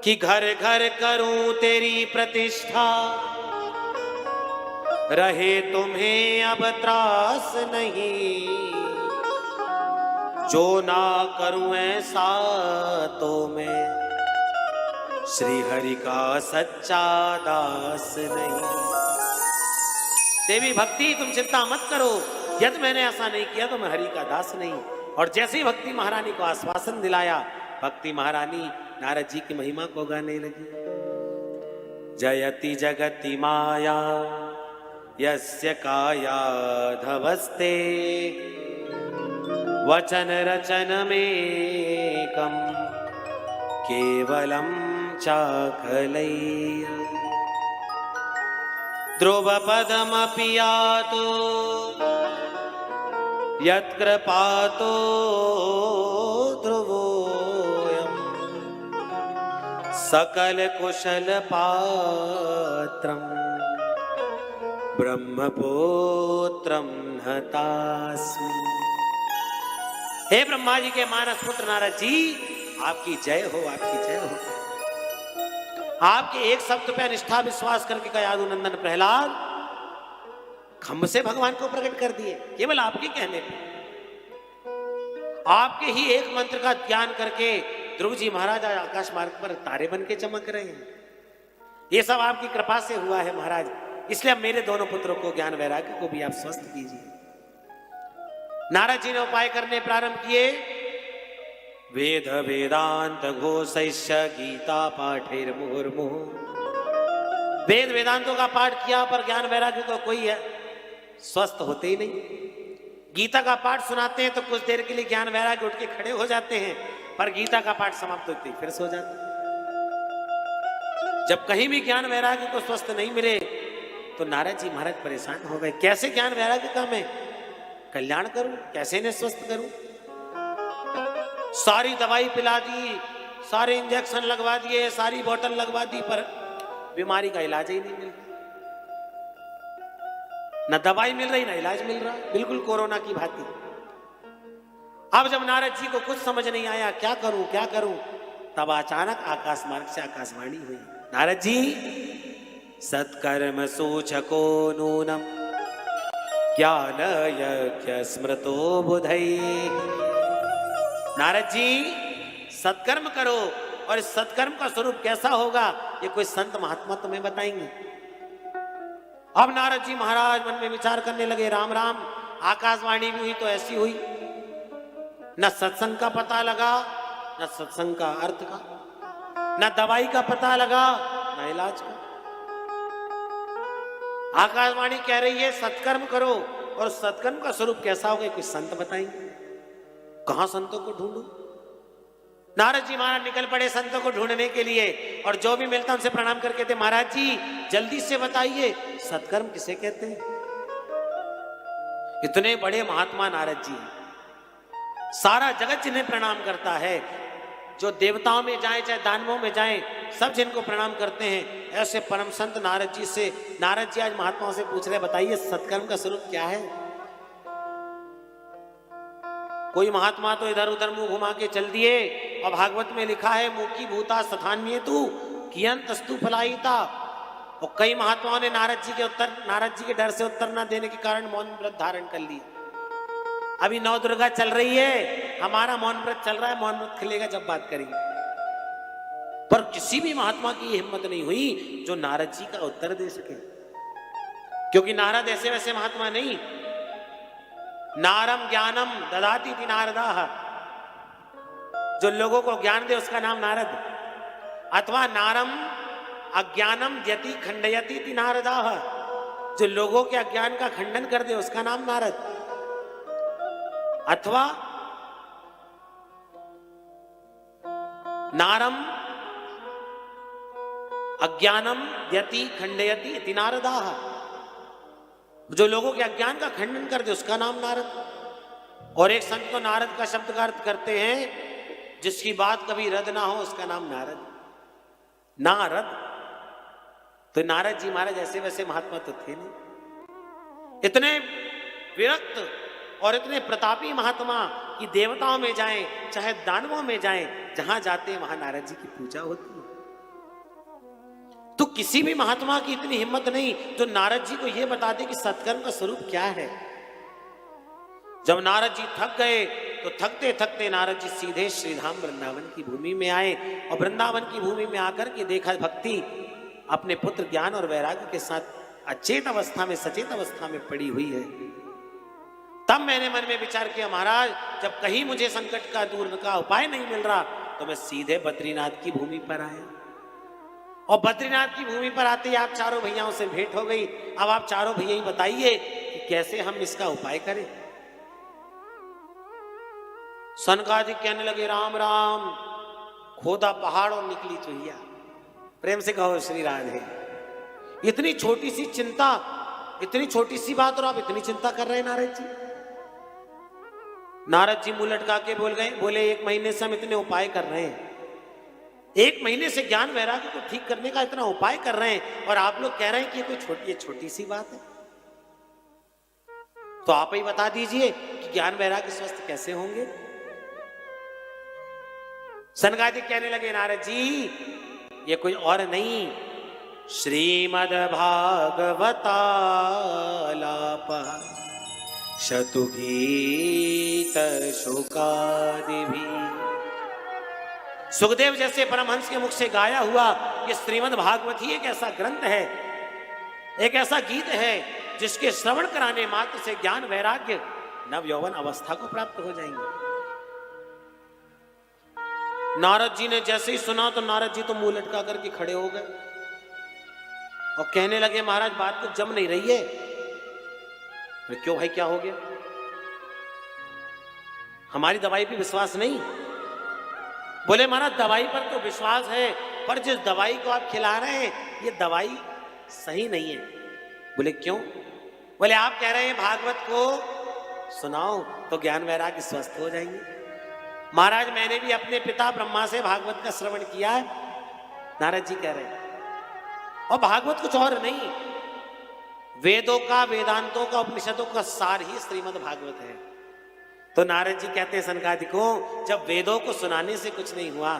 कि घर घर करूं तेरी प्रतिष्ठा, रहे तुम्हें अब त्रास नहीं। जो ना करूं ऐसा तो मैं श्री हरि का सच्चा दास नहीं। देवी भक्ति तुम चिंता मत करो, यदि मैंने ऐसा नहीं किया तो मैं हरि का दास नहीं। और जैसे ही भक्ति महारानी को आश्वासन दिलाया, भक्ति महारानी नारद जी की महिमा को गाने लगी। जयति जगति माया यस्य काया धवस्ते, वचन रचन में कम केवलम चाकलैया। ध्रुव पदमपि यातो यत्कृपातो ध्रुवोऽयम्, सकल कुशल पात्रम् ब्रह्मपुत्रं हतास्मि। हे ब्रह्मा जी के मानस पुत्र नारद जी, आपकी जय हो, आपकी जय हो। आपके एक शब्द पे निष्ठा विश्वास करके कयाधु नंदन प्रहलाद खम्भ से भगवान को प्रकट कर दिए, केवल आपके कहने पे। आपके ही एक मंत्र का ज्ञान करके ध्रुव जी महाराज आकाश मार्ग पर तारे बन के चमक रहे हैं। ये सब आपकी कृपा से हुआ है महाराज, इसलिए अब मेरे दोनों पुत्रों को ज्ञान वैराग्य को भी आप स्वस्थ कीजिए। नारद जी ने उपाय करने प्रारंभ किए। वेद वेदांत घोषैश्च गीता पाठेर मुहुर्मुहु। वेद वेदांतों का पाठ किया पर ज्ञान वैराग्य तो कोई है स्वस्थ होते ही नहीं। गीता का पाठ सुनाते हैं तो कुछ देर के लिए ज्ञान वैराग्य उठ के खड़े हो जाते हैं, पर गीता का पाठ समाप्त होते ही फिर सो जाते हैं। जब कहीं भी ज्ञान वैराग्य को स्वस्थ नहीं मिले तो नारद जी महाराज परेशान हो गए। कैसे ज्ञान वैराग्य का मैं कल्याण करूं, कैसे इन्हें स्वस्थ करूं? सारी दवाई पिला दी, सारे इंजेक्शन लगवा दिए, सारी बोतल लगवा दी, पर बीमारी का इलाज ही नहीं मिल रहा। न दवाई मिल रही, न इलाज मिल रहा, बिल्कुल कोरोना की भांति। अब जब नारद जी को कुछ समझ नहीं आया क्या करूं क्या करूं, तब अचानक आकाश मार्ग से आकाशवाणी हुई। नारद जी, सत्कर्म सूचको नूनम ज्ञान यज्ञ स्मृतो बुधई। नारद जी, सत्कर्म करो, और इस सत्कर्म का स्वरूप कैसा होगा ये कोई संत महात्मा तुम्हें बताएंगे। अब नारद जी महाराज मन में विचार करने लगे, राम राम, आकाशवाणी भी हुई तो ऐसी हुई, न सत्संग का पता लगा, न सत्संग का अर्थ का, न दवाई का पता लगा, न इलाज का। आकाशवाणी कह रही है सत्कर्म करो, और सत्कर्म का स्वरूप कैसा होगा कुछ संत बताएंगे। कहां संतों को ढूंढूं? नारद जी महाराज निकल पड़े संतों को ढूंढने के लिए, और जो भी मिलता उनसे प्रणाम करके थे, महाराज जी जल्दी से बताइए सत्कर्म किसे कहते हैं? इतने बड़े महात्मा नारद जी, सारा जगत जिन्हें प्रणाम करता है, जो देवताओं में जाए चाहे दानवों में जाए, सब जिनको प्रणाम करते हैं, ऐसे परम संत नारद जी से, नारद जी आज महात्माओं से पूछ रहे, बताइए सत्कर्म का स्वरूप क्या है? कोई महात्मा तो इधर उधर मुंह घुमा के चल दिए, और भागवत में लिखा है मुखी भूता स्थान्य तू कियंत स्तु फलायिता। और कई महात्माओं ने नारद जी के डर से उत्तर न देने के कारण मौन व्रत धारण कर लिया। अभी नौ दुर्गा चल रही है, हमारा मौन व्रत चल रहा है, मौन व्रत खिलेगा जब बात करेंगे। पर किसी भी महात्मा की हिम्मत नहीं हुई जो नारद जी का उत्तर दे सके, क्योंकि नारद ऐसे वैसे महात्मा नहीं। नारम ज्ञानम ददाति ति नारदाः, जो लोगों को ज्ञान दे उसका नाम नारद। अथवा नारम अज्ञानम यति खंडयति ति नारदाः, जो लोगों के अज्ञान का खंडन कर दे उसका नाम नारद। अथवा नारम अज्ञानम यति खंडयति इति नारदाः, जो लोगों के अज्ञान का खंडन कर दे उसका नाम नारद। और एक संत तो नारद का शब्द का अर्थ करते हैं, जिसकी बात कभी रद्द ना हो उसका नाम नारद। नारद तो नारद जी महाराज ऐसे वैसे महात्मा तो थे नहीं। इतने विरक्त और इतने प्रतापी महात्मा कि देवताओं में जाएं चाहे दानवों में जाएं, जहां जाते हैं वहां नारद जी की पूजा होती है। किसी भी महात्मा की इतनी हिम्मत नहीं जो नारद जी को यह बता दे कि सत्कर्म का स्वरूप क्या है। जब नारद जी थक गए तो थकते थकते नारद जी सीधे श्रीधाम वृंदावन की भूमि में आए और वृंदावन की भूमि में आकर के देखा भक्ति अपने पुत्र ज्ञान और वैराग्य के साथ अचेत अवस्था में सचेत अवस्था में पड़ी हुई है। तब मैंने मन में विचार किया, महाराज जब कहीं मुझे संकट का दूर का उपाय नहीं मिल रहा तो मैं सीधे बद्रीनाथ की भूमि पर आया और बद्रीनाथ की भूमि पर आते ही आप चारों भैयाओं से भेंट हो गई। अब आप चारों भैया ही बताइए कि कैसे हम इसका उपाय करें। सनकादिक कहने लगे, राम राम, खोदा पहाड़ और निकली चुहिया। प्रेम से कहो श्री राधे। इतनी छोटी सी चिंता, इतनी छोटी सी बात और आप इतनी चिंता कर रहे हैं नारद जी। नारद जी मुंह लटका के बोल गए, बोले 1 महीने से हम इतने उपाय कर रहे हैं, 1 महीने से ज्ञान वैराग्य को ठीक करने का इतना उपाय कर रहे हैं और आप लोग कह रहे हैं कि ये छोटी सी बात है। तो आप ही बता दीजिए कि ज्ञान वैराग्य स्वस्थ कैसे होंगे। सनकादिक कहने लगे, नारद जी ये कोई और नहीं, श्रीमद् भागवतालाप शतुगीत शोकादिभि। सुखदेव जैसे परमहंस के मुख से गाया हुआ ये श्रीमद् भागवत ही एक ऐसा ग्रंथ है, एक ऐसा गीत है जिसके श्रवण कराने मात्र से ज्ञान वैराग्य नव यौवन अवस्था को प्राप्त हो जाएंगे। नारद जी ने जैसे ही सुना तो नारद जी तो मुंह लटका करके खड़े हो गए और कहने लगे, महाराज बात तो जम नहीं रही है। क्यों भाई, क्या हो गया? हमारी दवाई पे विश्वास नहीं? बोले महाराज दवाई पर तो विश्वास है, पर जिस दवाई को आप खिला रहे हैं ये दवाई सही नहीं है। बोले क्यों? बोले आप कह रहे हैं भागवत को सुनाओ तो ज्ञान वैराग्य स्वस्थ हो जाएंगे। महाराज मैंने भी अपने पिता ब्रह्मा से भागवत का श्रवण किया है, नारद जी कह रहे हैं, और भागवत कुछ और नहीं, वेदों का, वेदांतों का, उपनिषदों का सार ही श्रीमद् भागवत है। तो नारद जी कहते हैं सनकादिकों, जब वेदों को सुनाने से कुछ नहीं हुआ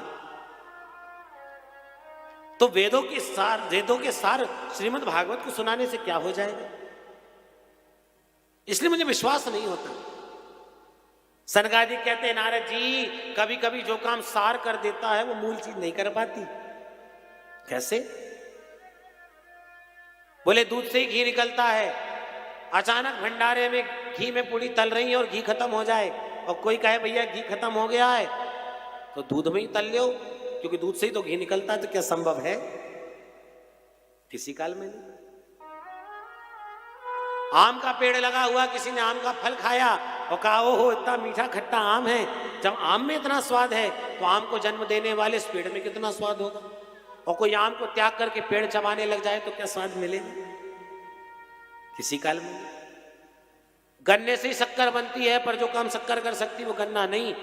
तो वेदों के सार श्रीमद् भागवत को सुनाने से क्या हो जाएगा? इसलिए मुझे विश्वास नहीं होता। सनकादिक कहते हैं, नारद जी कभी कभी जो काम सार कर देता है वो मूल चीज नहीं कर पाती। कैसे? बोले दूध से ही घी निकलता है, अचानक भंडारे में घी में पूरी तल रही है और घी खत्म हो जाए और कोई कहे भैया घी खत्म हो गया है तो दूध में ही तल लो, क्योंकि दूध से ही तो घी निकलता है। तो क्या संभव है? किसी काल में नहीं। आम का पेड़ लगा हुआ, किसी ने आम का फल खाया और कहा ओहो इतना मीठा खट्टा आम है। जब आम में इतना स्वाद है तो आम को जन्म देने वाले इस पेड़ में कितना स्वाद होगा। और कोई आम को त्याग करके पेड़ चबाने लग जाए तो क्या स्वाद मिलेगा? किसी काल में। गन्ने से ही शक्कर बनती है, पर जो काम शक्कर कर सकती वो गन्ना नहीं।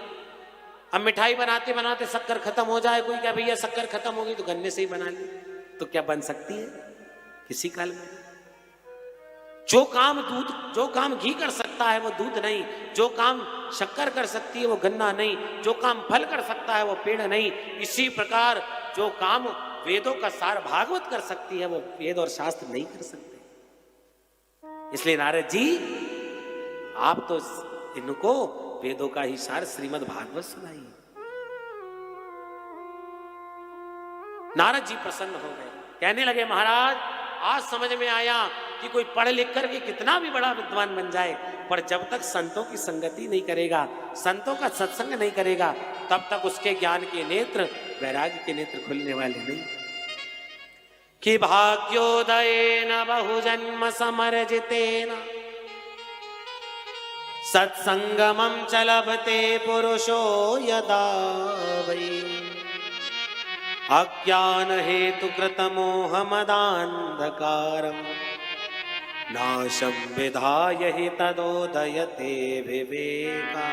अब मिठाई बनाते बनाते शक्कर खत्म हो जाए, कोई क्या भैया शक्कर खत्म हो गई तो गन्ने से ही बना ली, तो क्या बन सकती है? किसी काल में। जो काम घी कर सकता है वो दूध नहीं, जो काम शक्कर कर सकती है वो गन्ना नहीं, जो काम फल कर सकता है वो पेड़ नहीं। इसी प्रकार जो काम वेदों का सार भागवत कर सकती है वो वेद और शास्त्र नहीं कर सकते। इसलिए नारद जी आप तो इनको वेदों का ही सार श्रीमद् भागवत सुनाइए। नारद जी प्रसन्न हो गए, कहने लगे महाराज आज समझ में आया कि कोई पढ़ लिख कर के कितना भी बड़ा विद्वान बन जाए, पर जब तक संतों की संगति नहीं करेगा, संतों का सत्संग नहीं करेगा, तब तक उसके ज्ञान के नेत्र, वैराग्य के नेत्र खुलने वाले नहीं। कि भाग्योदयेन बहुजन्म समर्जितेन सत्संगमं च लभते पुरुषो यदा वै अज्ञान हेतु कृत मोह मदान्धकारं नाशं विधाय हि तदोदयते विवेका।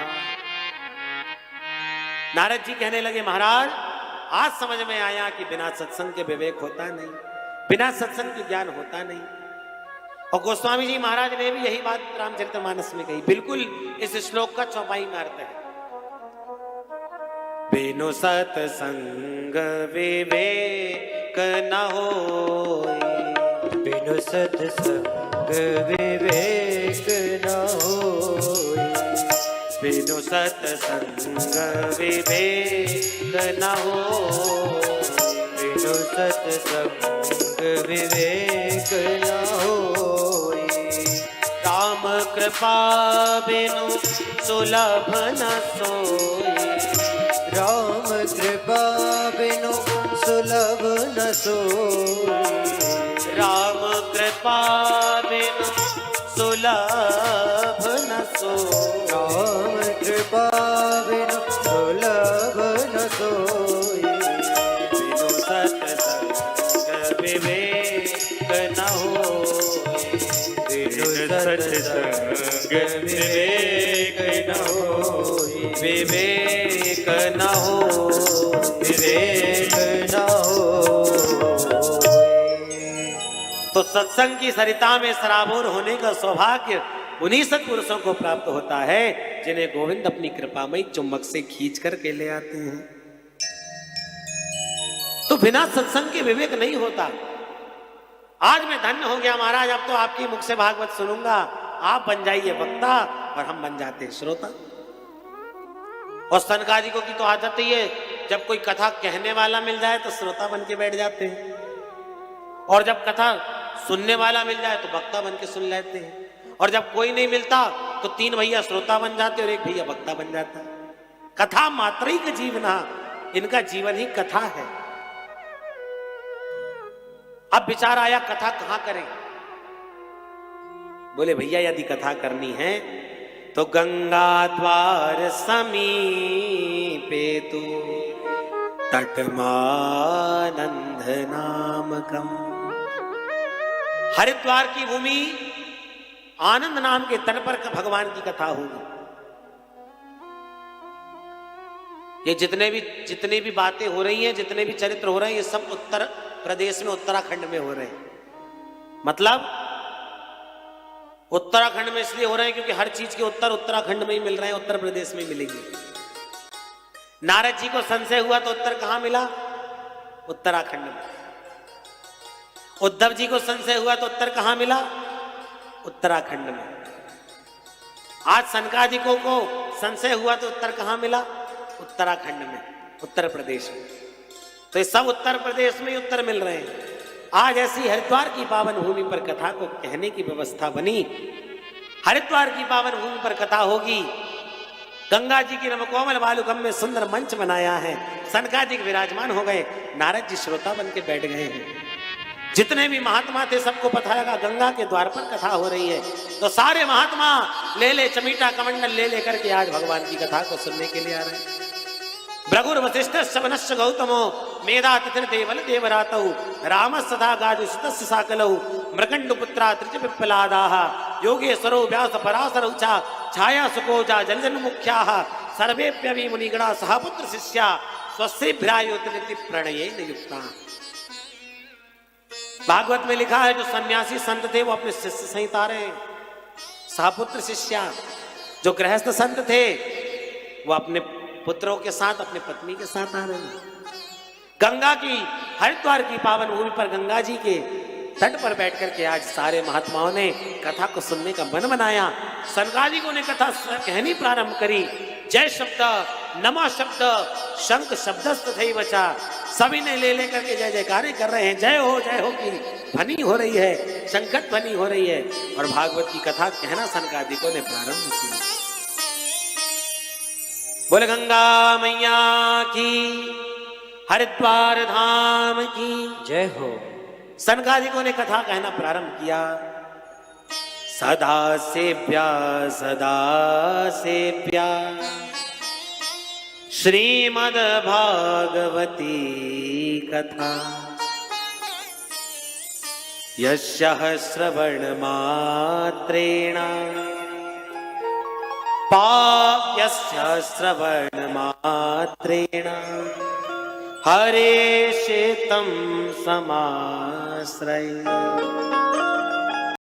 नारद जी कहने लगे महाराज आज समझ में आया कि बिना सत्संग के विवेक होता नहीं, बिना सत्संग के ज्ञान होता नहीं। और गोस्वामी जी महाराज ने भी यही बात रामचरितमानस में कही, बिल्कुल इस श्लोक का चौपाई में अर्थ है। बिनु सत्संग विवेक न होई। बिनु सत्संग विवेक न होई। बिनु सत्संग विवेक न होई। बिनु सत्संग विवेक न होई। राम कृपा बिनु सुलभ न सोई। राम कृपा बिनु सुलभ न सोई। राम कृपा बिनु सुलभ न सोई। राम कृपा बिनु सुलभ न सोई। बिनु सत्संग विवेक न होई। बिनु सत्संग विवेक न होई। विवेक न हो। विवेक न होई। तो सत्संग की सरिता में सराबोर होने का सौभाग्य उन्हीं सत्पुरुषों को प्राप्त होता है जिन्हें गोविंद अपनी कृपामयी चुम्बक से खींच करके ले आते हैं। तो बिना सत्संग के विवेक नहीं होता। आज मैं धन्य हो गया महाराज, अब तो आपकी मुख से भागवत सुनूंगा। आप बन जाइए वक्ता और हम बन जाते हैं श्रोता। और सनकादि को की तो आदत ही है, जब कोई कथा कहने वाला मिल जाए तो श्रोता बन के बैठ जाते हैं, और जब कथा सुनने वाला मिल जाए तो वक्ता बन के सुन लेते हैं, और जब कोई नहीं मिलता तो 3 भैया श्रोता बन जाते और 1 भैया वक्ता बन जाता है। कथा मात्रिक जीवना, इनका जीवन ही कथा है। अब विचार आया कथा कहां करें। बोले भैया यदि कथा करनी है तो गंगा द्वार समीपे तू तटमानंद नामकम। हरिद्वार की भूमि आनंद नाम के तट पर भगवान की कथा होगी। ये जितने भी बातें हो रही हैं, जितने भी चरित्र हो रहे हैं, ये सब उत्तर प्रदेश में उत्तराखंड में हो रहे हैं। मतलब उत्तराखंड में इसलिए हो रहे हैं क्योंकि हर चीज के उत्तर उत्तराखंड में ही मिल रहे हैं, उत्तर प्रदेश में मिलेंगे। नारद जी को संशय हुआ तो उत्तर कहां मिला? उत्तराखंड में। उद्धव जी को संशय हुआ तो उत्तर कहां मिला? उत्तराखंड में। आज सनकादिकों को संशय हुआ तो उत्तर कहां मिला? उत्तराखंड में, उत्तर प्रदेश में। तो ये सब उत्तर प्रदेश में ही उत्तर मिल रहे हैं। आज ऐसी हरिद्वार की पावन भूमि पर कथा को कहने की व्यवस्था बनी। हरिद्वार की पावन भूमि पर कथा होगी। गंगा जी की नवकोमल बालुकम में सुंदर मंच बनाया है। सनकादिक विराजमान हो गए, नारद जी श्रोता बन के बैठ गए हैं। जितने भी महात्मा थे सबको पता लगा गंगा के द्वार पर कथा हो रही है, तो सारे महात्मा ले चमीटा कमंडल ले करके आज भगवान की कथा को सुनने के लिए आ रहे हैं। भृगुर वशिष्ठ शवनश्च गौतमो मेधा तिथिर्देवल देवरातौ राम सदा गाजुस्तस्य साकलौ मृकंड पुत्रा त्रिच पिप्पलादाः योगेश्वरो व्यास पराशरौ च छाया सुकोजा जलजन मुख्याः सर्वेप्यवि मुनिगणा सहपुत्र शिष्या स्वस्यभ्रायोति प्रणयेन युक्ताः। भागवत में लिखा है जो सन्यासी संत थे वो अपने शिष्य सहित आ रहे हैं। सहपुत्र शिष्या, जो गृहस्थ संत थे वो अपने पुत्रों के साथ, अपने पत्नी के साथ आ रहे हैं। गंगा की, हरिद्वार की पावन भूमि पर गंगा जी के तट पर बैठकर के आज सारे महात्माओं ने कथा को सुनने का मन बनाया। सनकादिकों ने कथा कहनी प्रारंभ करी। जय शब्द, नमः शब्द, शंख शब्दस्तथैव च, सभी ने ले करके जय जयकारे कर रहे हैं। जय हो की ध्वनि हो रही है, शंखत ध्वनि हो रही है, और भागवत की कथा कहना सनकादिकों ने प्रारंभ किया। बोल गंगा मैया की, हरिद्वार धाम की जय हो। सनकादिकों ने कथा कहना प्रारंभ किया। सदा सेव्या श्रीमद् भागवती कथा, यस्याः श्रवण मात्रेण यस्य श्रवण मात्रेण हरेशे तं समाश्रय।